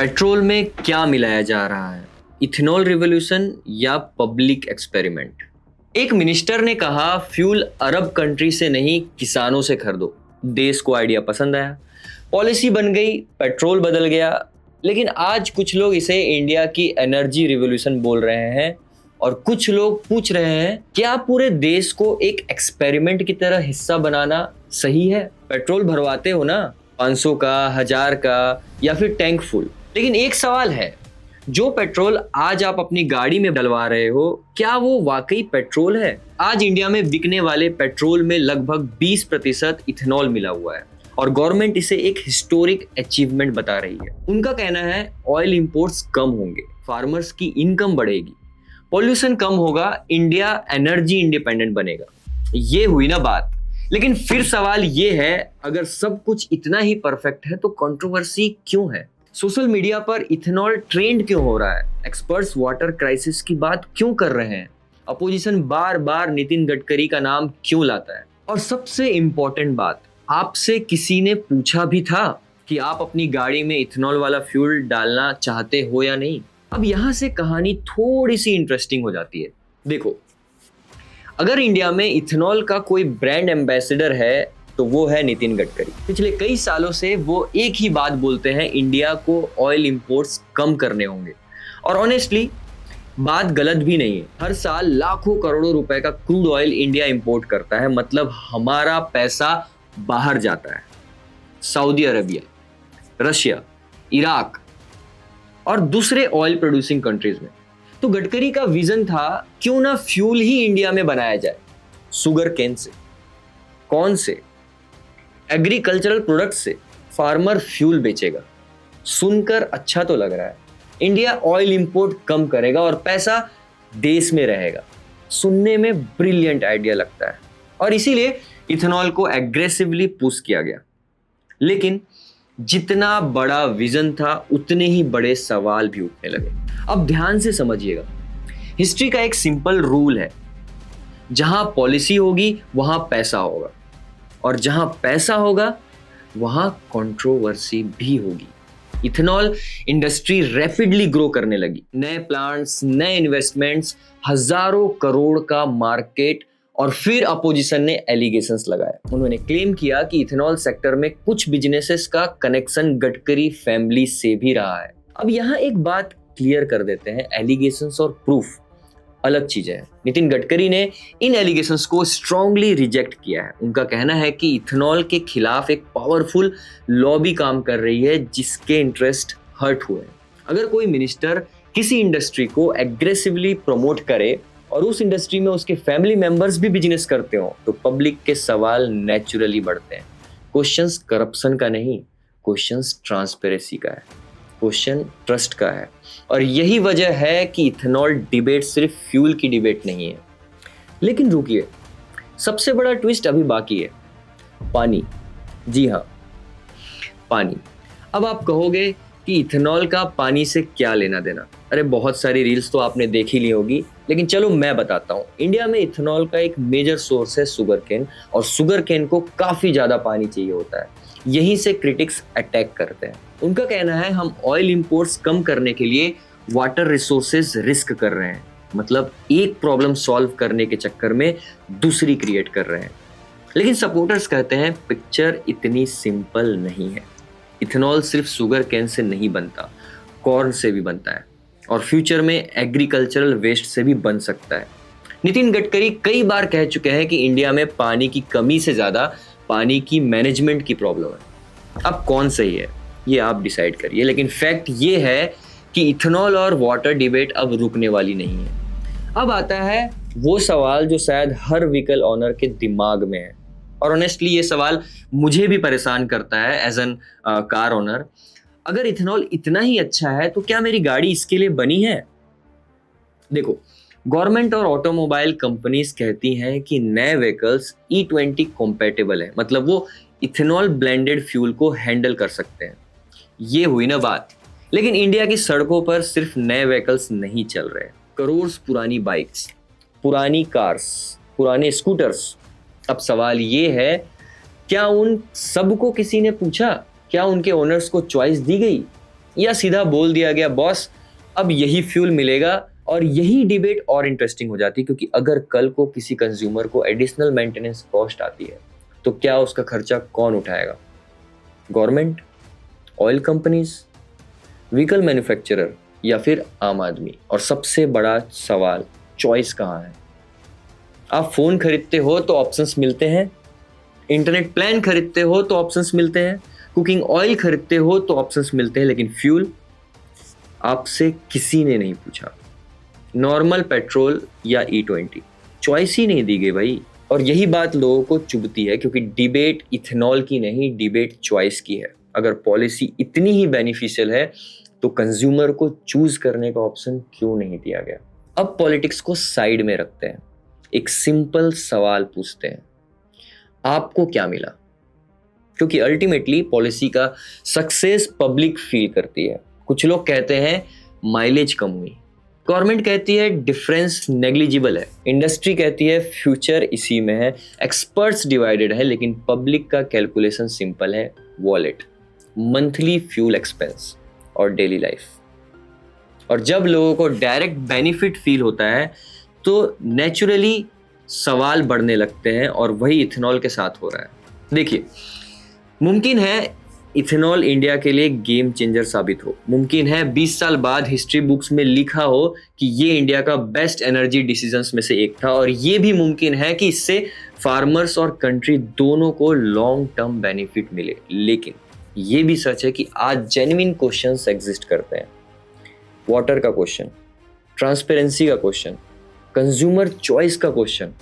Petrol में क्या मिलाया जा रहा है? इथेनॉल रिवॉल्यूशन या पब्लिक एक्सपेरिमेंट? एक मिनिस्टर ने कहा फ्यूल अरब कंट्री से नहीं किसानों से खरीदो। देश को आइडिया पसंद आया, पॉलिसी बन गई, पेट्रोल बदल गया। लेकिन आज कुछ लोग इसे इंडिया की एनर्जी रिवॉल्यूशन बोल रहे हैं और कुछ लोग पूछ रहे हैं क्या पूरे देश को एक एक्सपेरिमेंट की तरह हिस्सा बनाना सही है? पेट्रोल भरवाते हो ना, 500 का, 1000 का या फिर टैंक फुल। लेकिन एक सवाल है, जो पेट्रोल आज आप अपनी गाड़ी में डलवा रहे हो, क्या वो वाकई पेट्रोल है? आज इंडिया में बिकने वाले पेट्रोल में लगभग 20% इथेनॉल मिला हुआ है और गवर्नमेंट इसे एक हिस्टोरिक अचीवमेंट बता रही है। उनका कहना है ऑयल इंपोर्ट्स कम होंगे, फार्मर्स की इनकम बढ़ेगी, पॉल्यूशन कम होगा, इंडिया एनर्जी इंडिपेंडेंट बनेगा। ये हुई ना बात। लेकिन फिर सवाल ये है, अगर सब कुछ इतना ही परफेक्ट है तो कंट्रोवर्सी क्यों है? सोशल मीडिया पर इथेनॉल ट्रेंड क्यों हो रहा है? एक्सपर्ट्स वाटर क्राइसिस की बात क्यों कर रहे हैं? अपोजिशन बार बार नितिन गडकरी का नाम क्यों लाता है? और सबसे इंपॉर्टेंट बात, आपसे किसी ने पूछा भी था कि आप अपनी गाड़ी में इथेनॉल वाला फ्यूल डालना चाहते हो या नहीं? अब यहां से कहानी थोड़ी सी इंटरेस्टिंग हो जाती है। देखो, अगर इंडिया में इथेनॉल का कोई ब्रांड एम्बेसडर है तो वो है नितिन गडकरी। पिछले कई सालों से वो एक ही बात बोलते हैं, इंडिया को ऑयल इंपोर्ट्स कम करने होंगे। और ऑनेस्टली बात गलत भी नहीं है। हर साल लाखों करोड़ों रुपए का क्रूड ऑयल इंडिया इंपोर्ट करता है, मतलब हमारा पैसा बाहर जाता है। सऊदी अरबिया, रशिया, इराक और दूसरे ऑयल प्रोड्यूसिंग कंट्रीज में। तो गडकरी का विजन था क्यों ना फ्यूल ही इंडिया में बनाया जाए, शुगर केन से। कौन से? एग्रीकल्चरल प्रोडक्ट से फार्मर फ्यूल बेचेगा। सुनकर अच्छा तो लग रहा है, इंडिया ऑयल इंपोर्ट कम करेगा और पैसा देश में रहेगा। सुनने में ब्रिलियंट आइडिया लगता है और इसीलिए इथेनॉल को एग्रेसिवली पुश किया गया। लेकिन जितना बड़ा विजन था उतने ही बड़े सवाल भी उठने लगे। अब ध्यान से समझिएगा, हिस्ट्री का एक सिंपल रूल है, जहां पॉलिसी होगी वहां पैसा होगा और जहां पैसा होगा वहां कंट्रोवर्सी भी होगी। इथेनॉल इंडस्ट्री रैपिडली ग्रो करने लगी, नए प्लांट्स, नए इन्वेस्टमेंट्स, हजारों करोड़ का मार्केट। और फिर अपोजिशन ने एलिगेशंस लगाए। उन्होंने क्लेम किया कि इथेनॉल सेक्टर में कुछ बिजनेसेस का कनेक्शन गडकरी फैमिली से भी रहा है। अब यहां एक बात क्लियर कर देते हैं, एलिगेशंस और प्रूफ अलग चीजें हैं। नितिन गडकरी ने इन एलिगेशंस को स्ट्रांगली रिजेक्ट किया है। उनका कहना है कि इथेनॉल के खिलाफ एक पावरफुल लॉबी काम कर रही है जिसके इंटरेस्ट हर्ट हुए हैं। अगर कोई मिनिस्टर किसी इंडस्ट्री को एग्रेसिवली प्रमोट करे और उस इंडस्ट्री में उसके फैमिली मेंबर्स भी बिजनेस करते हो तो पब्लिक के सवाल नेचुरली बढ़ते हैं। क्वेश्चंस करप्शन का नहीं, क्वेश्चंस ट्रांसपेरेंसी का है, क्वेश्चन ट्रस्ट का है। और यही वजह है कि इथेनॉल डिबेट सिर्फ फ्यूल की डिबेट नहीं है। लेकिन रुकिए, सबसे बड़ा ट्विस्ट अभी बाकी है, पानी। जी हाँ, पानी। अब आप कहोगे कि इथेनॉल का पानी से क्या लेना देना? अरे बहुत सारी रील्स तो आपने देख ही ली होगी, लेकिन चलो मैं बताता हूँ। इंडिया में इथेनॉल का एक मेजर सोर्स है शुगर केन, और शुगर केन को काफी ज्यादा पानी चाहिए होता है। यहीं से क्रिटिक्स अटैक करते हैं। उनका कहना है हम ऑयल इंपोर्ट्स कम करने के लिए वाटर रिसोर्सेज रिस्क कर रहे हैं, मतलब एक प्रॉब्लम सॉल्व करने के चक्कर में दूसरी क्रिएट कर रहे हैं। लेकिन सपोर्टर्स कहते हैं पिक्चर इतनी सिंपल नहीं है। इथेनॉल सिर्फ शुगर केन से नहीं बनता, कॉर्न से भी बनता है और फ्यूचर में एग्रीकल्चरल वेस्ट से भी बन सकता है। नितिन गडकरी कई बार कह चुके हैं कि इंडिया में पानी की कमी से ज्यादा पानी की मैनेजमेंट की प्रॉब्लम है। अब कौन सही है ये आप डिसाइड करिए, लेकिन फैक्ट ये है कि इथेनॉल और वाटर डिबेट अब रुकने वाली नहीं है। अब आता है वो सवाल जो शायद हर व्हीकल ओनर के दिमाग में है, और ऑनेस्टली ये सवाल मुझे भी परेशान करता है एज एन कार ओनर। अगर इथेनॉल इतना ही अच्छा है तो क्या मेरी गाड़ी इसके लिए बनी है? देखो, गवर्नमेंट और ऑटोमोबाइल कंपनीज कहती हैं कि नए व्हीकल्स E20 कॉम्पैटिबल है, मतलब वो इथेनॉल ब्लेंडेड फ्यूल को हैंडल कर सकते हैं। ये हुई ना बात। लेकिन इंडिया की सड़कों पर सिर्फ नए व्हीकल्स नहीं चल रहे, करोड़ पुरानी बाइक्स, पुरानी कार्स, पुराने स्कूटर्स। अब सवाल ये है, क्या उन सबको किसी ने पूछा? क्या उनके ओनर्स को चॉइस दी गई? या सीधा बोल दिया गया बॉस अब यही फ्यूल मिलेगा, और यही डिबेट और इंटरेस्टिंग हो जाती, क्योंकि अगर कल को किसी कंज्यूमर को एडिशनल मेंटेनेंस कॉस्ट आती है तो क्या उसका खर्चा कौन उठाएगा? Government, oil companies, vehicle manufacturer या फिर आम आदमी? और सबसे बड़ा सवाल, चॉइस कहाँ है? आप फोन खरीदते हो तो ऑप्शंस मिलते हैं, इंटरनेट प्लान खरीदते हो तो ऑप्शंस मिलते हैं, कुकिंग ऑयल खरीदते हो तो ऑप्शंस मिलते हैं, लेकिन फ्यूल आपसे किसी ने नहीं पूछा। नॉर्मल पेट्रोल या E20, चॉइस ही नहीं दी गई भाई। और यही बात लोगों को चुभती है, क्योंकि डिबेट इथेनॉल की नहीं, डिबेट चॉइस की है। अगर पॉलिसी इतनी ही बेनिफिशियल है तो कंज्यूमर को चूज करने का ऑप्शन क्यों नहीं दिया गया? अब पॉलिटिक्स को साइड में रखते हैं, एक सिंपल सवाल पूछते हैं, आपको क्या मिला? क्योंकि अल्टीमेटली पॉलिसी का सक्सेस पब्लिक फील करती है। कुछ लोग कहते हैं माइलेज कम हुई, गवर्नमेंट कहती है डिफरेंस नेग्लिजिबल है, इंडस्ट्री कहती है फ्यूचर इसी में है, एक्सपर्ट्स डिवाइडेड है, लेकिन पब्लिक का कैलकुलेशन सिंपल है, वॉलेट, मंथली फ्यूल एक्सपेंस और डेली लाइफ। और जब लोगों को डायरेक्ट बेनिफिट फील होता है तो नेचुरली सवाल बढ़ने लगते हैं, और वही इथेनॉल के साथ हो रहा है। देखिए, मुमकिन है इथेनॉल इंडिया के लिए गेम चेंजर साबित हो, मुमकिन है 20 साल बाद हिस्ट्री बुक्स में लिखा हो कि ये इंडिया का बेस्ट एनर्जी डिसीजंस में से एक था, और ये भी मुमकिन है कि इससे फार्मर्स और कंट्री दोनों को लॉन्ग टर्म बेनिफिट मिले। लेकिन ये भी सच है कि आज जेन्युइन क्वेश्चंस एग्जिस्ट करते हैं, वाटर का क्वेश्चन, ट्रांसपेरेंसी का क्वेश्चन, कंज्यूमर चॉइस का क्वेश्चन,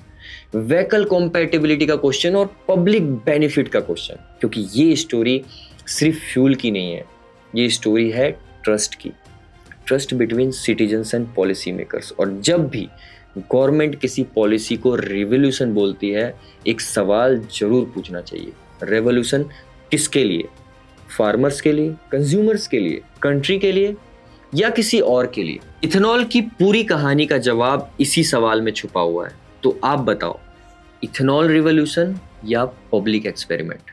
व्हीकल कंपैटिबिलिटी का क्वेश्चन और पब्लिक बेनिफिट का क्वेश्चन। क्योंकि ये स्टोरी सिर्फ फ्यूल की नहीं है, ये स्टोरी है ट्रस्ट की, trust between citizens and policy makers. और जब भी गवर्नमेंट किसी पॉलिसी को रिवॉल्यूशन बोलती है, एक सवाल जरूर पूछना चाहिए, रेवोल्यूशन किसके लिए? फार्मर्स के लिए, कंज्यूमर्स के लिए, कंट्री के लिए, या किसी और के लिए? इथेनॉल की पूरी कहानी का जवाब इसी सवाल में छुपा हुआ है। तो आप बताओ, इथेनॉल रिवॉल्यूशन या पब्लिक एक्सपेरिमेंट?